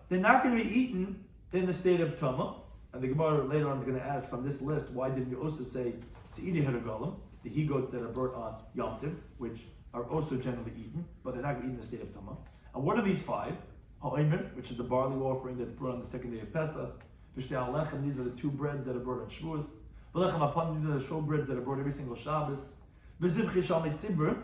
they're not going to be eaten in the state of Tumah. And the Gemara later on is going to ask from this list, why didn't you also say Se'idi Heragalim, the he-goats that are brought on Yom Tov, which are also generally eaten, but they're not going to eat in the state of Tumah. And what are these 5? Ha'omer, which is the barley offering that's brought on the second day of Pesach. V'shtei alechem, these are the 2 breads that are brought on Shavuos. V'lechem upon, these are the showbreads that are brought every single Shabbos. V'zivchi shalmei tzibur,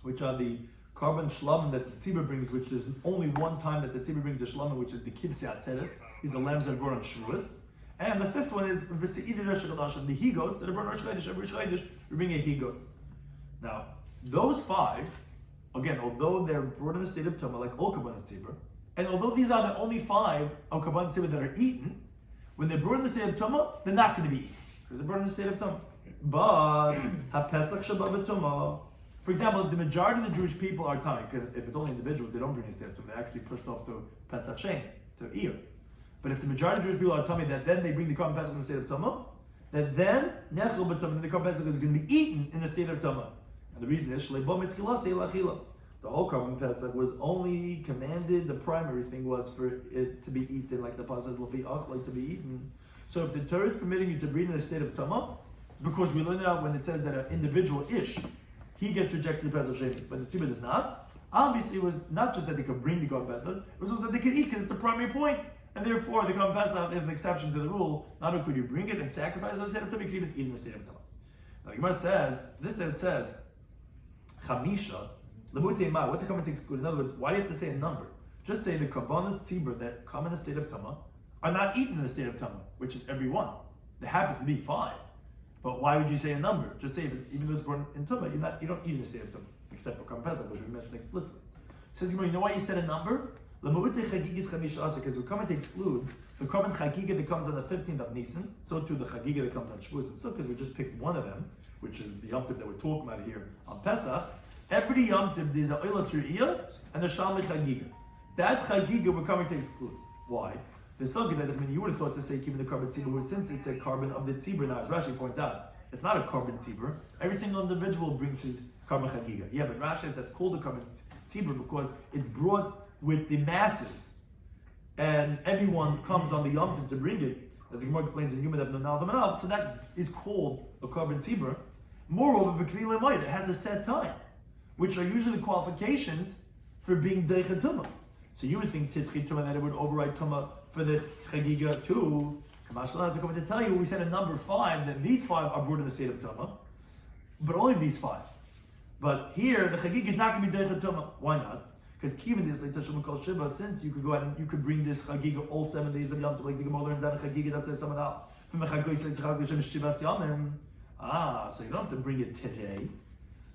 which are the Korban shlamim that the tzibur brings, which is only one time that the tzibur brings the shlamim, which is the kivsei atzeres. These are lambs that are brought on Shavuos. And the 5th one is v'se'idi rosh chodashim, the he-goats that are brought on Rosh Chodesh. Every Rosh Chodesh, we bring a he-goat. Now, those 5, again, although they're brought in the state of Tumah, like all Korban tzibur, and although these are the only 5 of Korban tzibur that are eaten, when they're brought in the state of Tumah, they're not going to be eaten because they're brought in the state of Tumah. But ha-pesach shabbat b'tumah. For example, if the majority of the Jewish people are Tameh, because if it's only individuals, they don't bring a state of Tumah. They're actually pushed off to Pesach Shem, to Iyur. But if the majority of Jewish people are Tameh, that then they bring the Korban Pesach in the state of Tumah, that then Nechel b'tumah, the Korban Pesach is going to be eaten in the state of Tumah. And the reason is Shlei bo mitchila se'il achila. The whole Korban Pesach was only commanded. The primary thing was for it to be eaten, like the Pasuk says, "L'fi ach," like to be eaten. So if the Torah is permitting you to breed in the state of Tumah, because we learned out when it says that an individual ish, he gets rejected the Pesach Sheni, but the Tzibur does not. Obviously, it was not just that they could bring the Korban Pesach; it was also that they could eat, because it's the primary point. And therefore, the Korban Pesach is an exception to the rule. Not only could you bring it and sacrifice in the state of Tumah, you could even eat in the state of Tumah. Now, the Gemara says this. That it says Chamisha. What's it coming to exclude? In other words, why do you have to say a number? Just say the Korbanos Tzibur that come in the state of Tumah are not eaten in the state of Tumah, which is every one. There happens to be 5. But why would you say a number? Just say, even though it's born in Tumah, you don't eat in the state of Tumah, except for Korban Pesach, which we mentioned explicitly. Says, you know why you said a number? Because we're coming to exclude the Korban Chagiga that comes on the 15th of Nisan, so too the Chagiga that comes on Shavuos and Sukkot. We just picked one of them, which is the Yom Tov that we're talking about here on Pesach. every Yom Tov there's a Oilas Re'iyah and a Shalmi Chagiga. That Chagiga we're coming to exclude. Why? The Sogid that you would have thought to say keeping the carbon tzibur, since it's a carbon of the tzibur. Now, as Rashi points out, it's not a carbon tzibur. Every single individual brings his carbon chagiga. Yeah, but Rashi says that's called a carbon tzibur because it's brought with the masses, and everyone comes on the Yom Tov to bring it. As the Gemara explains in Yomid of Nal, so that is called a carbon tzibur. Moreover, it has a set time, which are usually qualifications for being deichet tumah. So you would think titchi tumah that it would override tumah for the chagiga too. Kamashal is coming to tell you, we said in number 5 that these 5 are brought in the state of tumah, but only these 5. But here the chagiga is not going to be deichet tumah. Why not? Because kivin this like tashum kol shiva, since you could go out and you could bring this chagiga all 7 days of Yom Tov, like the Gemara learns that chagiga after someone else. From a chagiga says chagiga shem shivas yamim. So you don't have to bring it today.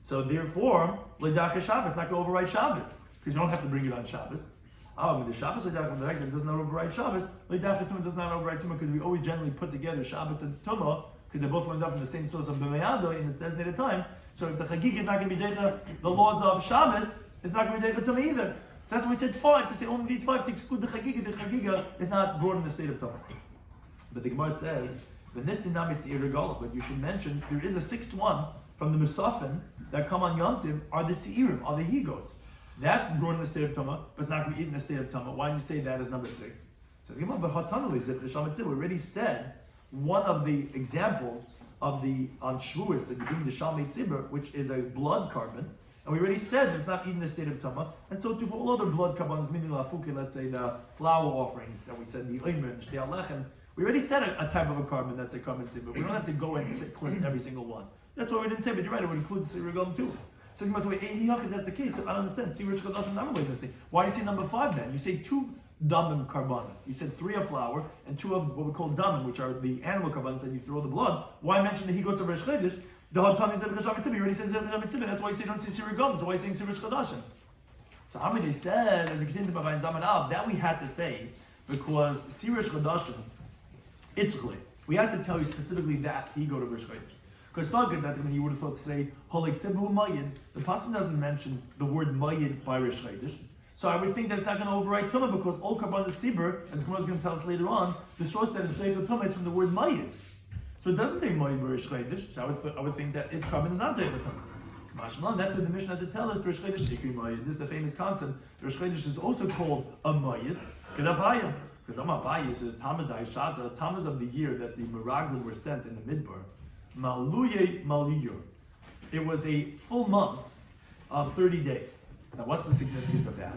So therefore, leidach Shabbos not going to override Shabbos because you don't have to bring it on Shabbos. The Shabbos leidach does not override Shabbos. Leidach Tumah does not override Tumah because we always generally put together Shabbos and Tumah because they both wind up in the same source of B'meyado in the designated time. So if the chagiga is not going to be deichet the laws of Shabbos, it's not going to be deichet Tumah either. So that's why we said 5 to say only these 5 to exclude the chagiga. The chagiga is not brought in the state of Tumah. But the Gemara says, but you should mention there is a 6th one from the Musafin that come on Yom Tov are the Seirim, are the he-goats. That's brought in the state of Tumah, but it's not going to be eaten in the state of Tumah. Why do you say that as number 6? It says, we already said one of the examples of the on Shavuos that you bring the Shalmei Tzibur, which is a blood carbon, and we already said it's not eaten in the state of Tumah, and so too for all other blood carbons, meaning lafuki, let's say the flour offerings that we said, the Omer and Shtei Alechem, we already said a type of a carbon that's a carbon tzibur. We don't have to go and list every single one. That's why we didn't say, but you're right, it would include the Sirigam too. So you must say, if that's the case, I don't understand. Why do you say number 5 then? You say 2 damim carbonas. You said 3 of flour and 2 of what we call damim, which are the animal carbonas that you throw the blood. Why mention the he-goats of Rosh Chodesh? The Hatani is Zevach Tzibur. You already said Zevach Tzibur. That's why you say don't say Sirigam. So why are you saying Sirish Chodashim? So how many they said, as we continue to Bavayin Zaman Av, that we had to say because Sirish Chodashim, we had to tell you specifically that he go to Rosh Chodesh. Because Sagad, that when you would have thought to say Holik Sibu Mayid, the pasuk doesn't mention the word Mayid by Rosh Chodesh. So I would think that it's not going to override Tumah because all Karban Sibur, as Gemara is going to tell us later on, the source that is Deichet Tumah is from the word Mayid. So it doesn't say Mayid by Rosh Chodesh. So I would think that its carbon is not Deichet Tumah. That's what the Mishnah had to tell us. Rosh Chodesh Ikri Mayid. This is the famous concept. Rosh Chodesh is also called a Mayid. Kedapayim. Because Amabayi says, Tammuz of the year that the Meraglim were sent in the Midbar, Maluye Maliyur. It was a full month of 30 days. Now, what's the significance of that?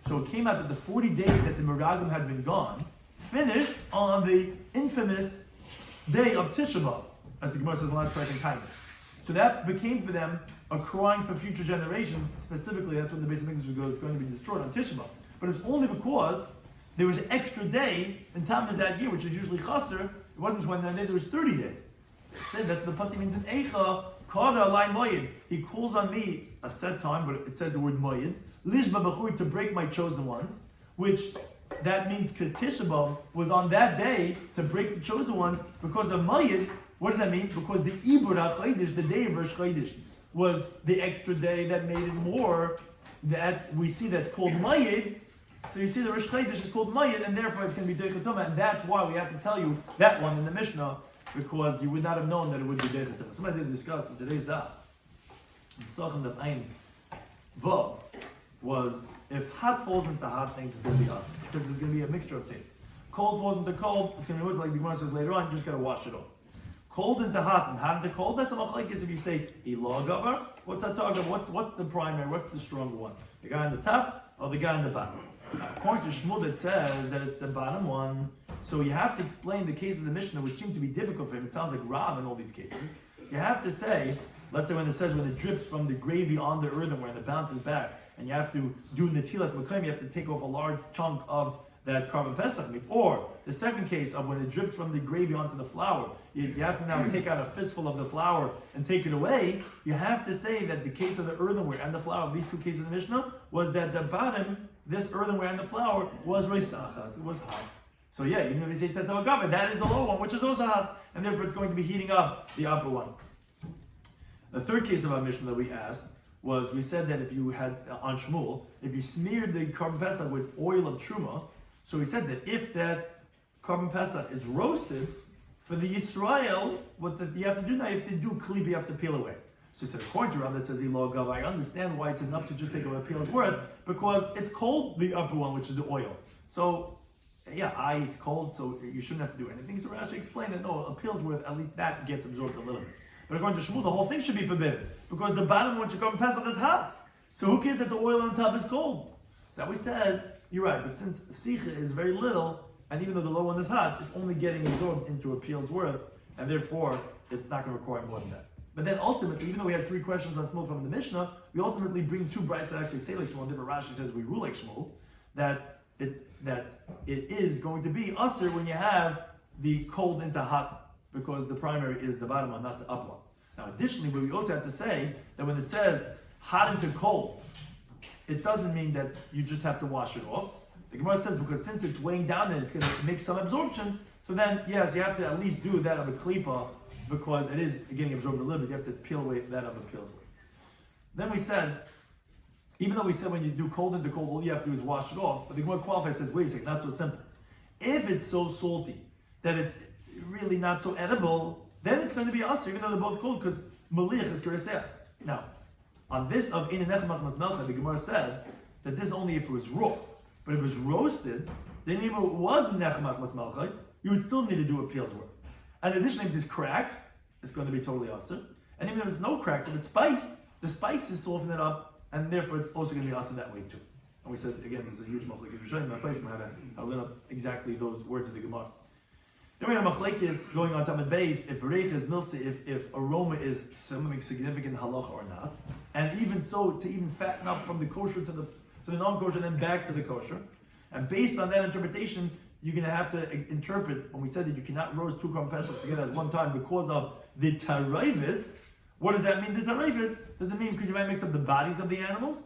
So it came out that the 40 days that the Meraglim had been gone finished on the infamous day of Tisha B'Av, as the Gemara says in the last part in kindness. So that became for them a crying for future generations. Specifically, that's when the basic English was going to be destroyed on Tisha B'Av. But it's only because there was an extra day in Tammuz that year, which is usually Chaser. It wasn't 29 days, it was 30 days. It said that's the pasuk means in Eicha, Kada Alai Moyed. He calls on me a set time, but it says the word Moyed. Lishba B'chui, to break my chosen ones, which that means because Tisha B'Av was on that day to break the chosen ones because of Moyed. What does that mean? Because the Ibur HaChodesh, the day of Rosh Chodesh, was the extra day that made it more, that we see that's called Moyed. So you see the Rosh Chodesh is called Mayid, and therefore it's going to be Deichet Tumah, and that's why we have to tell you that one in the Mishnah, because you would not have known that it would be Deichet Tumah. Somebody did discuss in today's Daf. Psachim Daf Ein Vav was if hot falls into hot things, it's going to be us, because there's going to be a mixture of taste. Cold falls into cold, it's going to be like the Gemara says later on, you just got to wash it off. Cold into hot and hot into cold, that's a machlekes if you say Ilah Gavar, what's that talking about? What's the primary, what's the stronger one? The guy on the top or the guy on the bottom? According to Shmuel, it says that it's the bottom one. So you have to explain the case of the Mishnah, which seemed to be difficult for him. It sounds like Rav in all these cases. You have to say, let's say when it says when it drips from the gravy on the earthenware and it bounces back, and you have to do Netilas Makayim, you have to take off a large chunk of that carbon Pesach meat. Or the second case of when it drips from the gravy onto the flour, you have to now take out a fistful of the flour and take it away. You have to say that the case of the earthenware and the flour, these 2 cases of the Mishnah, was that the bottom, this earthenware and the flour, was reisachas, it was hot. So yeah, even if you say Tetav Gavah, that is the lower one, which is also hot, and therefore it's going to be heating up the upper one. The third case of our Mishnah that we asked was we said that if you had on Shmuel, if you smeared the carbon pesach with oil of truma, so we said that if that carbon pesach is roasted, for the Yisrael, you have to do now, you have to do klipa, you have to peel away. So he said, according to Rav that says Elo Gav, I understand why it's enough to just take away a peel's worth, because it's cold, the upper one, which is the oil. So, yeah, it's cold, so you shouldn't have to do anything. So Rashi explained that no, a peel's worth, at least that gets absorbed a little bit. But according to Shmuel, the whole thing should be forbidden, because the bottom one, Shekar Pesach, is hot. So who cares that the oil on top is cold? So we said, you're right, but since Sicha is very little, and even though the low one is hot, it's only getting absorbed into a peel's worth, and therefore, it's not going to require more than that. But then ultimately, even though we had 3 questions on Shmuel from the Mishnah, we ultimately bring 2 brides that actually say like Shmuel, and different Rashi says we rule like Shmuel, that it is going to be usher when you have the cold into hot, because the primary is the bottom one, not the up one. Now additionally, but we also have to say that when it says hot into cold, it doesn't mean that you just have to wash it off. The Gemara says because since it's weighing down and it's going to make some absorptions, so then yes, you have to at least do that of a klipa, because it is getting absorbed a little bit. You have to peel away that of a peel's away. Then we said, even though we said when you do cold into cold, all you have to do is wash it off, but the Gemara qualifies says, wait a second, not so simple. If it's so salty that it's really not so edible, then it's going to be usher, even though they're both cold, because malich is keresech. Now, on this of Inenech Machmas Melcha, the Gemara said that this only if it was raw. But if it was roasted, then even if it was Nech Machmas Melcha, you would still need to do a peel's worth. And additionally, if there's cracks, it's going to be totally usher. And even if there's no cracks, if it's spiced, the spices soften it up, and therefore it's also going to be usher that way too. And we said, again, there's a huge machlekes. If you're showing my place, I'll lit up exactly those words of the Gemara. Then we have machlekes going on Tamid Beis, if reich is milse, if aroma is something significant halacha or not. And even so, to even fatten up from the kosher to the non-kosher and then back to the kosher. And based on that interpretation, you're going to have to interpret, when we said that you cannot roast 2 carbon pesach together at one time because of the tarayvis. What does that mean, the tarayvis? Does it mean because you might mix up the bodies of the animals?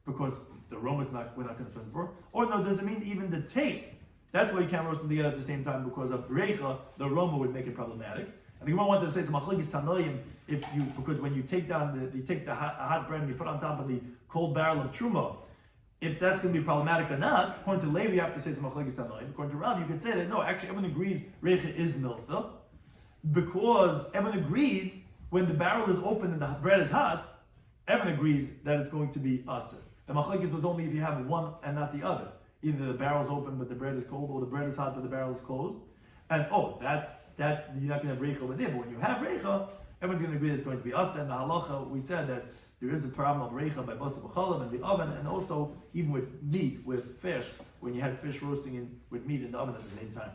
Because the aroma we're not concerned for. Or no, does it mean even the taste? That's why you can't roast them together at the same time, because of reicha, the aroma would make it problematic. And the Gemara wanted to say it's machlekes tanoim, because when you take the hot bread and you put on top of the cold barrel of truma, if that's going to be problematic or not, according to Levi, you have to say it's machlekes tanoim. According to Rav, you could say that no, actually everyone agrees reicha is milsa, because everyone agrees when the barrel is open and the bread is hot, everyone agrees that it's going to be aser. The machlekes was only if you have one and not the other. Either the barrel's open but the bread is cold, or the bread is hot but the barrel is closed. And that's you're not going to have reicha with it. But when you have reicha, everyone's going to agree that it's going to be aser. And the halacha, we said that there is a problem of reicha by basa b'chalav in the oven, and also even with meat, with fish, when you had fish roasting with meat in the oven at the same time.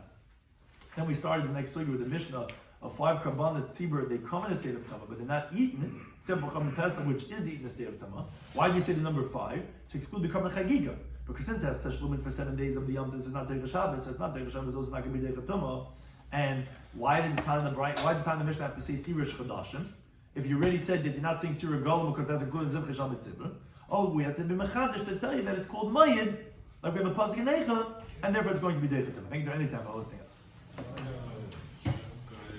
Then we started the next story with the Mishnah of 5 karbanas tzibur. They come in a state of tama, but they're not eaten except for karban pesach, which is eaten in a state of tama. Why do you say the number 5? To exclude the karban chagiga. Because since it has tashlumin for 7 days of the Yom, this is not Derech Shabbos, it's not Derech Shabbos, it's also not going to be Derech Tumah. And why did the time the Mishnah have to say Sirish Chadashim? If you already said that you're not saying Sirah Golem because that's included in Zivcha Shabbat Tzibur. Oh, we have to be Mechadish to tell you that it's called Mayid, like we have a Pasuk in Eicha, and therefore it's going to be Derech Tumah. Thank you for any time for hosting us.